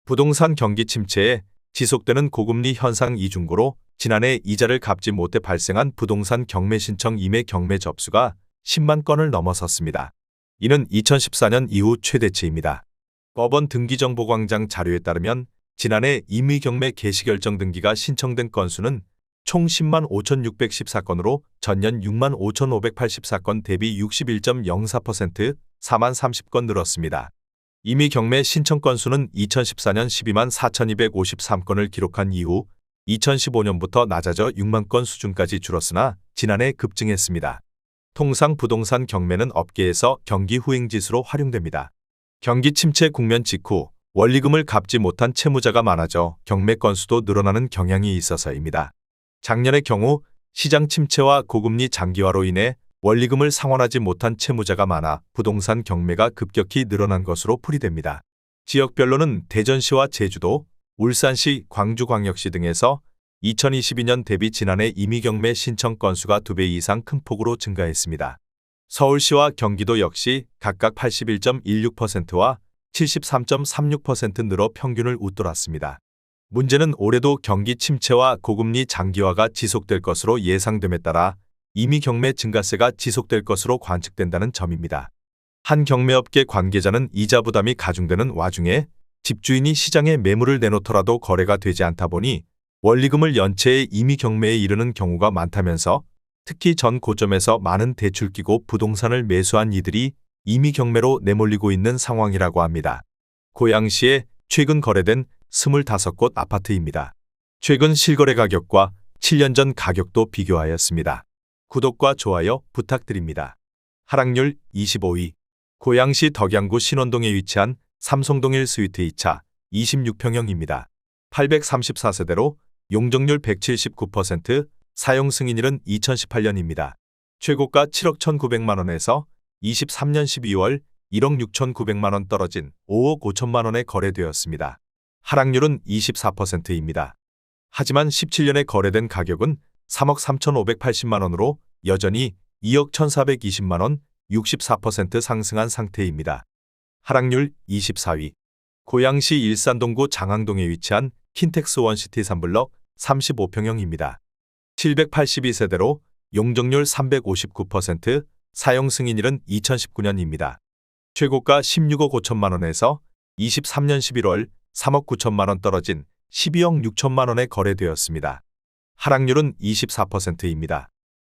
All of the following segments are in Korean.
부동산 경기 침체에 지속되는 고금리 현상 이중고로 지난해 이자를 갚지 못해 발생한 부동산 경매 신청 임의 경매 접수가 10만 건을 넘어섰습니다. 이는 2014년 이후 최대치입니다. 법원 등기정보광장 자료에 따르면 지난해 임의경매 개시결정 등기가 신청된 건수는 총 10만 5,614건으로 전년 6만 5,584건 대비 61.04% 4만 30건 늘었습니다. 임의경매 신청 건수는 2014년 12만 4,253건을 기록한 이후 2015년부터 낮아져 6만 건 수준까지 줄었으나 지난해 급증했습니다. 통상 부동산 경매는 업계에서 경기 후행지수로 활용됩니다. 경기 침체 국면 직후 원리금을 갚지 못한 채무자가 많아져 경매 건수도 늘어나는 경향이 있어서입니다. 작년의 경우 시장 침체와 고금리 장기화로 인해 원리금을 상환하지 못한 채무자가 많아 부동산 경매가 급격히 늘어난 것으로 풀이됩니다. 지역별로는 대전시와 제주도, 울산시, 광주광역시 등에서 2022년 대비 지난해 임의경매 신청 건수가 2배 이상 큰 폭으로 증가했습니다. 서울시와 경기도 역시 각각 81.16%와 73.36% 늘어 평균을 웃돌았습니다. 문제는 올해도 경기 침체와 고금리 장기화가 지속될 것으로 예상됨에 따라 임의경매 증가세가 지속될 것으로 관측된다는 점입니다. 한 경매업계 관계자는 이자 부담이 가중되는 와중에 집주인이 시장에 매물을 내놓더라도 거래가 되지 않다 보니 원리금을 연체해 임의경매에 이르는 경우가 많다면서 특히 전 고점에서 많은 대출 끼고 부동산을 매수한 이들이 임의경매로 내몰리고 있는 상황이라고 합니다. 고양시에 최근 거래된 25곳 아파트입니다. 최근 실거래 가격과 7년 전 가격도 비교하였습니다. 구독과 좋아요 부탁드립니다. 하락률 25위. 고양시 덕양구 신원동에 위치한 삼성동1 스위트 2차 26평형입니다. 834세대로 용적률 179%, 사용 승인일은 2018년입니다. 최고가 7억 1,900만원에서 23년 12월 1억 6,900만원 떨어진 5억 5천만원에 거래되었습니다. 하락률은 24%입니다. 하지만 17년에 거래된 가격은 3억 3,580만원으로 여전히 2억 1,420만원 64% 상승한 상태입니다. 하락률 24위. 고양시 일산동구 장항동에 위치한 킨텍스 원시티 3블럭 35평형입니다. 782세대로 용적률 359%, 사용 승인일은 2019년입니다. 최고가 16억 5천만원에서 23년 11월 3억 9천만원 떨어진 12억 6천만원에 거래되었습니다. 하락률은 24%입니다.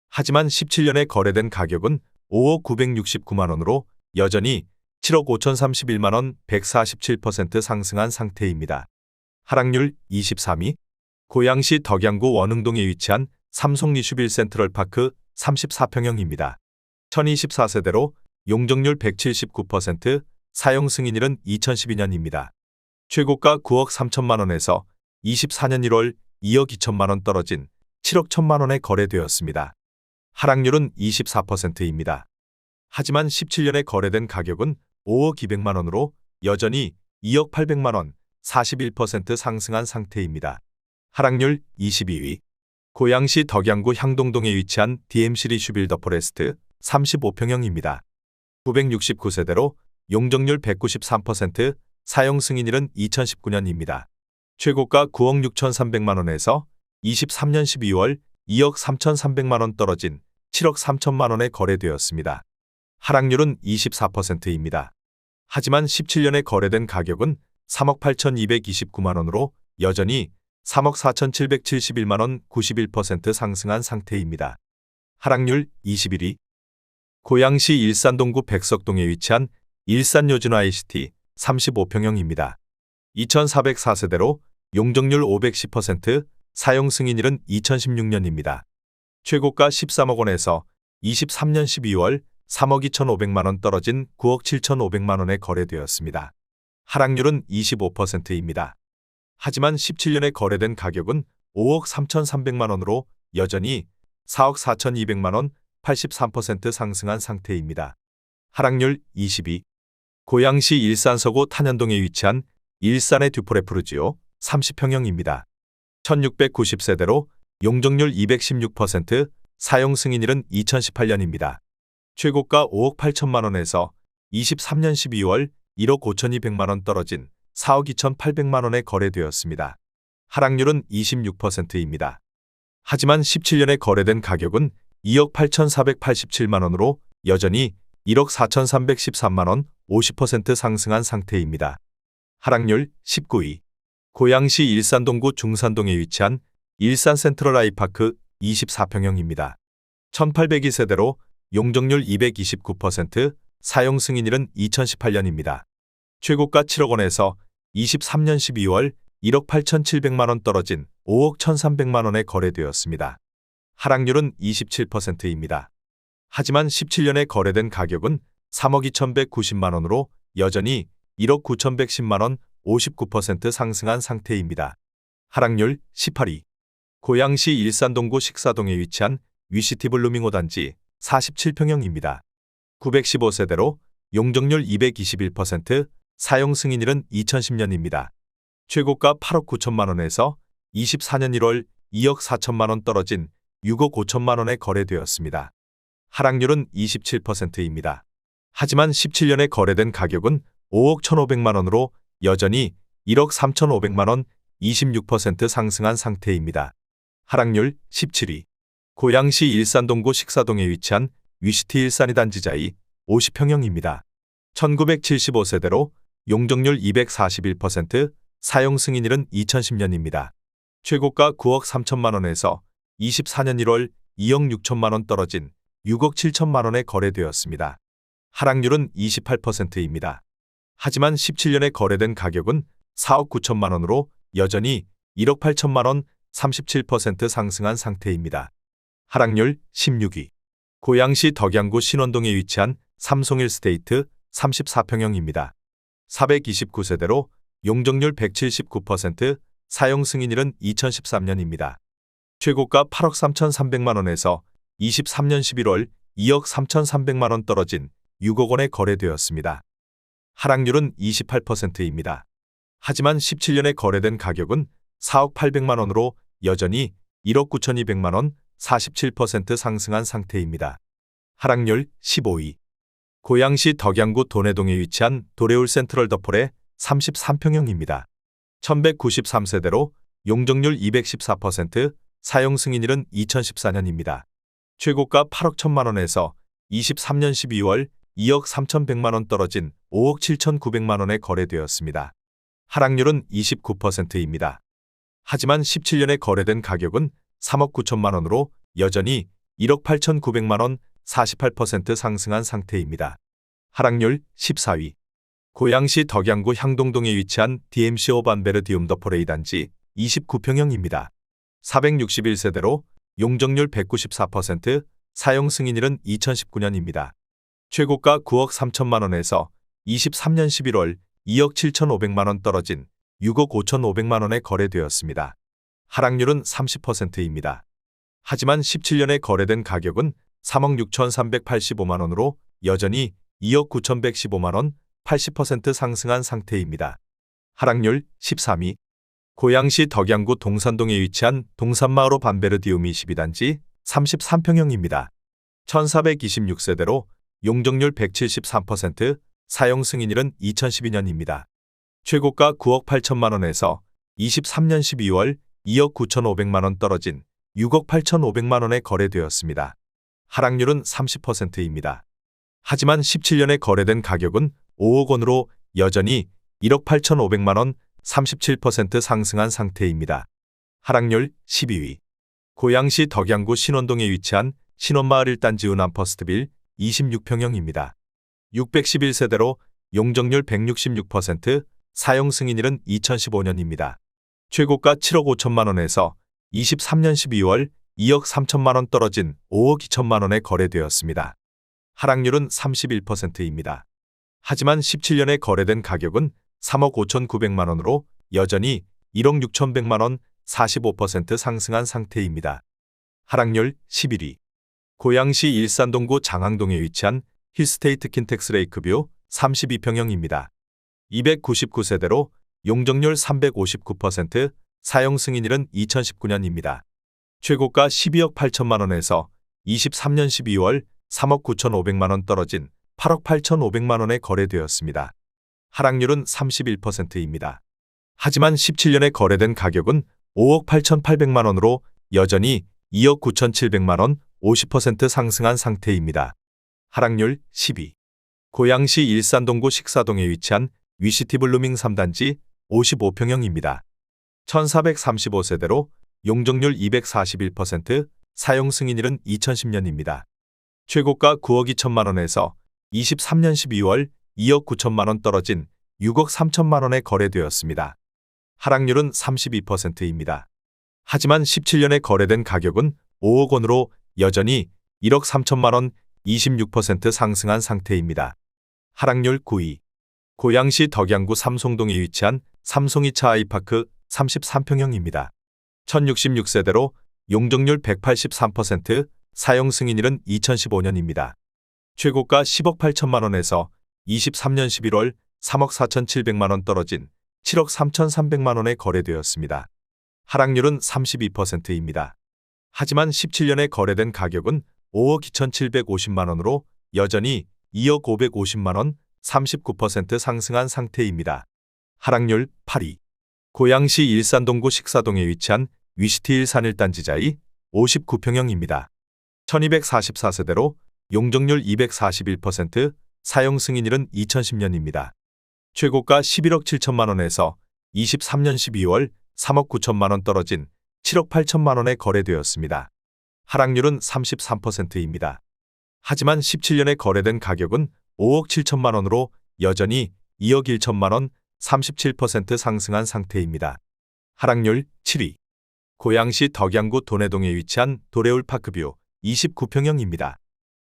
하지만 17년에 거래된 가격은 5억 969만원으로 여전히 7억 5,031만원 147% 상승한 상태입니다. 하락률 23위. 고양시 덕양구 원흥동에 위치한 삼성 리슈빌 센트럴파크 34평형입니다. 1024세대로 용적률 179%, 사용 승인일은 2012년입니다. 최고가 9억 3천만원에서 24년 1월 2억 2천만원 떨어진 7억 1천만원에 거래되었습니다. 하락률은 24%입니다. 하지만 17년에 거래된 가격은 5억 200만원으로 여전히 2억 800만원 41% 상승한 상태입니다. 하락률 22위. 고양시 덕양구 향동동에 위치한 DMC 리슈빌 더 포레스트 35평형입니다. 969세대로 용적률 193%, 사용 승인일은 2019년입니다. 최고가 9억 6,300만원에서 23년 12월 2억 3,300만원 떨어진 7억 3천만원에 거래되었습니다. 하락률은 24%입니다. 하지만 17년에 거래된 가격은 3억 8,229만원으로 여전히 3억 4,771만원 91% 상승한 상태입니다. 하락률 21위. 고양시 일산동구 백석동에 위치한 일산요즘 ICT 35평형입니다. 2,404세대로 용적률 510%, 사용 승인일은 2016년입니다. 최고가 13억 원에서 23년 12월 3억 2,500만원 떨어진 9억 7,500만원에 거래되었습니다. 하락률은 25%입니다. 하지만 17년에 거래된 가격은 5억 3,300만원으로 여전히 4억 4,200만원 83% 상승한 상태입니다. 하락률 22. 고양시 일산서구 탄현동에 위치한 일산의 듀포레프르지오 30평형입니다. 1690세대로 용적률 216%, 사용 승인일은 2018년입니다. 최고가 5억 8천만원에서 23년 12월 1억 5,200만원 떨어진 4억 2,800만 원에 거래되었습니다. 하락률은 26%입니다. 하지만 17년에 거래된 가격은 2억 8,487만 원으로 여전히 1억 4,313만 원, 50% 상승한 상태입니다. 하락률 19위. 고양시 일산동구 중산동에 위치한 일산 센트럴 아이파크 24평형입니다. 1802세대로 용적률 229%, 사용 승인일은 2018년입니다. 최고가 7억 원에서 23년 12월 1억 8,700만 원 떨어진 5억 1,300만 원에 거래되었습니다. 하락률은 27%입니다. 하지만 17년에 거래된 가격은 3억 2,190만 원으로 여전히 1억 9,110만 원, 59% 상승한 상태입니다. 하락률 18위. 고양시 일산동구 식사동에 위치한 위시티 블루밍 5단지 47평형입니다. 915세대로 용적률 221%, 사용 승인일은 2010년입니다. 최고가 8억 9천만 원에서 24년 1월 2억 4천만 원 떨어진 6억 5천만 원에 거래되었습니다. 하락률은 27%입니다. 하지만 17년에 거래된 가격은 5억 1,500만 원으로 여전히 1억 3,500만 원, 26% 상승한 상태입니다. 하락률 17위. 고양시 일산동구 식사동에 위치한 위시티 일산이 단지자이 50평형입니다. 1975세대로 용적률 241%, 사용 승인일은 2010년입니다. 최고가 9억 3천만 원에서 24년 1월 2억 6천만 원 떨어진 6억 7천만 원에 거래되었습니다. 하락률은 28%입니다. 하지만 17년에 거래된 가격은 4억 9천만 원으로 여전히 1억 8천만 원, 37% 상승한 상태입니다. 하락률 16위. 고양시 덕양구 신원동에 위치한 삼송일스테이트 34평형입니다. 429세대로 용적률 179%, 사용 승인일은 2013년입니다. 최고가 8억 3,300만 원에서 23년 11월 2억 3,300만 원 떨어진 6억 원에 거래되었습니다. 하락률은 28%입니다. 하지만 17년에 거래된 가격은 4억 800만 원으로 여전히 1억 9,200만 원, 47% 상승한 상태입니다. 하락률 15위. 고양시 덕양구 도내동에 위치한 도레울 센트럴 더폴의 33평형입니다. 1193세대로 용적률 214%, 사용 승인일은 2014년입니다. 최고가 8억 1천만 원에서 23년 12월 2억 3,100만 원 떨어진 5억 7,900만 원에 거래되었습니다. 하락률은 29%입니다. 하지만 17년에 거래된 가격은 3억 9천만 원으로 여전히 1억 8,900만 원, 48% 상승한 상태입니다. 하락률 14위. 고양시 덕양구 향동동에 위치한 DMC 오반베르디움 더포레이 단지 29평형입니다. 461세대로 용적률 194%, 사용 승인일은 2019년입니다. 최고가 9억 3천만 원에서 23년 11월 2억 7,500만 원 떨어진 6억 5,500만 원에 거래되었습니다. 하락률은 30%입니다. 하지만 17년에 거래된 가격은 3억 6,385만 원으로 여전히 2억 9,115만 원, 80% 상승한 상태입니다. 하락률 13위. 고양시 덕양구 동산동에 위치한 동산마을 오반베르디움 22단지 33평형입니다. 1426세대로 용적률 173%, 사용 승인일은 2012년입니다. 최고가 9억 8천만 원에서 23년 12월 2억 9,500만 원 떨어진 6억 8,500만 원에 거래되었습니다. 하락률은 30%입니다. 하지만 17년에 거래된 가격은 5억 원으로 여전히 1억 8,500만 원, 37% 상승한 상태입니다. 하락률 12위. 고양시 덕양구 신원동에 위치한 신원마을 1단지 은암퍼스트빌 26평형입니다. 611세대로 용적률 166%, 사용 승인일은 2015년입니다. 최고가 7억 5천만 원에서 23년 12월 2억 3천만 원 떨어진 5억 2천만 원에 거래되었습니다. 하락률은 31%입니다. 하지만 17년에 거래된 가격은 3억 5,900만 원으로 여전히 1억 6,100만 원, 45% 상승한 상태입니다. 하락률 11위. 고양시 일산동구 장항동에 위치한 힐스테이트 킨텍스 레이크뷰 32평형입니다. 299세대로 용적률 359%, 사용 승인일은 2019년입니다. 최고가 12억 8천만 원에서 23년 12월 3억 9,500만 원 떨어진 8억 8,500만 원에 거래되었습니다. 하락률은 31%입니다. 하지만 17년에 거래된 가격은 5억 8,800만 원으로 여전히 2억 9,700만 원 50% 상승한 상태입니다. 하락률 12. 고양시 일산동구 식사동에 위치한 위시티 블루밍 3단지 55평형입니다. 1435세대로 용적률 241%, 사용 승인일은 2010년입니다. 최고가 9억 2천만 원에서 23년 12월 2억 9천만 원 떨어진 6억 3천만 원에 거래되었습니다. 하락률은 32%입니다. 하지만 17년에 거래된 가격은 5억 원으로 여전히 1억 3천만 원 26% 상승한 상태입니다. 하락률 9위. 고양시 덕양구 삼송동에 위치한 삼송이차 아이파크 33평형입니다. 1066세대로 용적률 183%, 사용 승인일은 2015년입니다. 최고가 10억 8천만 원에서 23년 11월 3억 4,700만 원 떨어진 7억 3,300만 원에 거래되었습니다. 하락률은 32%입니다. 하지만 17년에 거래된 가격은 5억 2,750만 원으로 여전히 2억 550만 원 39% 상승한 상태입니다. 하락률 8위. 고양시 일산동구 식사동에 위치한 위시티 일산 1단지자이 59평형입니다. 1244세대로 용적률 241%, 사용 승인일은 2010년입니다. 최고가 11억 7천만 원에서 23년 12월 3억 9천만 원 떨어진 7억 8천만 원에 거래되었습니다. 하락률은 33%입니다. 하지만 17년에 거래된 가격은 5억 7천만 원으로 여전히 2억 1천만 원 37% 상승한 상태입니다. 하락률 7위. 고양시 덕양구 도내동에 위치한 도레울 파크뷰 29평형입니다.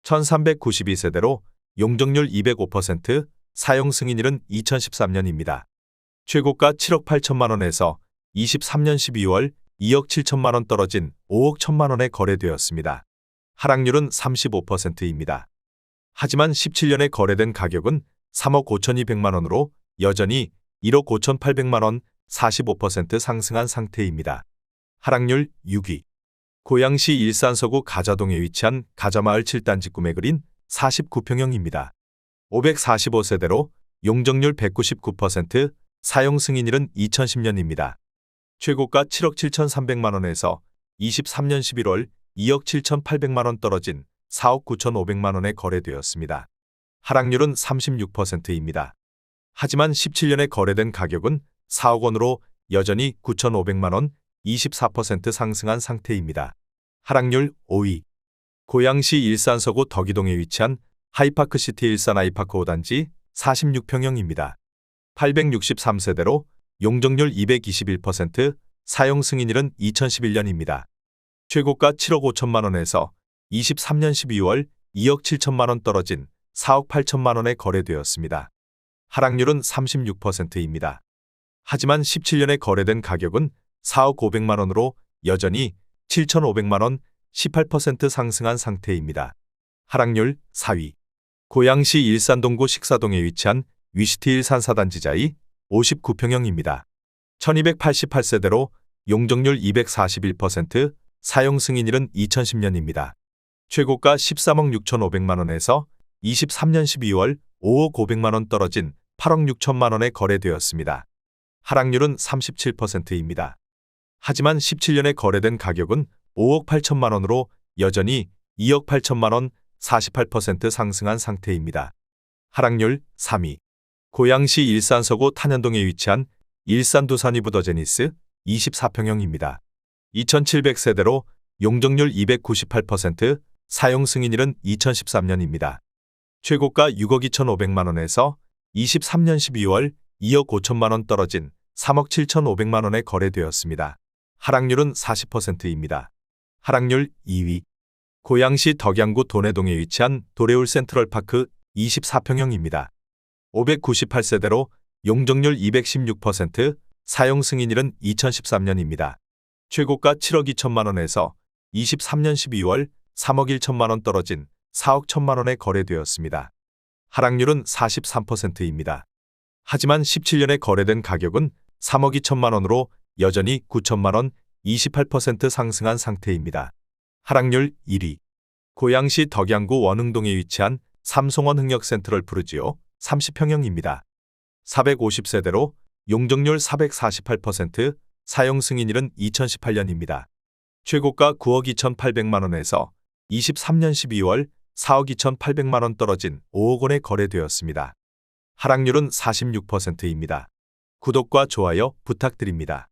1392세대로 용적률 205%, 사용 승인일은 2013년입니다. 최고가 7억 8천만 원에서 23년 12월 2억 7천만 원 떨어진 5억 1천만 원에 거래되었습니다. 하락률은 35%입니다. 하지만 17년에 거래된 가격은 3억 5,200만 원으로 여전히 1억 5,800만 원 45% 상승한 상태입니다. 하락률 6위. 고양시 일산서구 가자동에 위치한 가자마을 7단지 꿈의 그린 49평형입니다. 545세대로 용적률 199%, 사용 승인일은 2010년입니다. 최고가 7억 7,300만 원에서 23년 11월 2억 7,800만 원 떨어진 4억 9,500만 원에 거래되었습니다. 하락률은 36%입니다. 하지만 17년에 거래된 가격은 4억 원으로 여전히 9,500만 원 24% 상승한 상태입니다. 하락률 5위. 고양시 일산서구 덕이동에 위치한 하이파크시티 일산 아이파크 5단지 46평형입니다. 863세대로 용적률 221%, 사용 승인일은 2011년입니다. 최고가 7억 5천만 원에서 23년 12월 2억 7천만 원 떨어진 4억 8천만 원에 거래되었습니다. 하락률은 36%입니다. 하지만 17년에 거래된 가격은 4억 500만 원으로 여전히 7,500만 원 18% 상승한 상태입니다. 하락률 4위. 고양시 일산동구 식사동에 위치한 위시티 일산 4단지자이 59평형입니다. 1288세대로 용적률 241%, 사용 승인일은 2010년입니다. 최고가 13억 6,500만 원에서 23년 12월 5억 500만 원 떨어진 8억 6천만 원에 거래되었습니다. 하락률은 37%입니다. 하지만 17년에 거래된 가격은 5억 8천만 원으로 여전히 2억 8천만 원 48% 상승한 상태입니다. 하락률 3위. 고양시 일산서구 탄현동에 위치한 일산두산이부더제니스 24평형입니다. 2700세대로 용적률 298%, 사용 승인일은 2013년입니다. 최고가 6억 2,500만 원에서 23년 12월 2억 5천만 원 떨어진 3억 7,500만 원에 거래되었습니다. 하락률은 40%입니다. 하락률 2위. 고양시 덕양구 도내동에 위치한 도레울 센트럴파크 24평형입니다. 598세대로 용적률 216%, 사용 승인일은 2013년입니다. 최고가 7억 2천만 원에서 23년 12월 3억 1천만 원 떨어진 4억 1천만 원에 거래되었습니다. 하락률은 43%입니다. 하지만 17년에 거래된 가격은 3억 2천만 원으로 여전히 9천만 원 28% 상승한 상태입니다. 하락률 1위. 고양시 덕양구 원흥동에 위치한 삼송원 흥역 센트럴 푸르지오 30평형입니다. 450세대로 용적률 448%, 사용 승인일은 2018년입니다. 최고가 9억 2,800만 원에서 23년 12월 4억 2,800만 원 떨어진 5억 원에 거래되었습니다. 하락률은 46%입니다. 구독과 좋아요 부탁드립니다.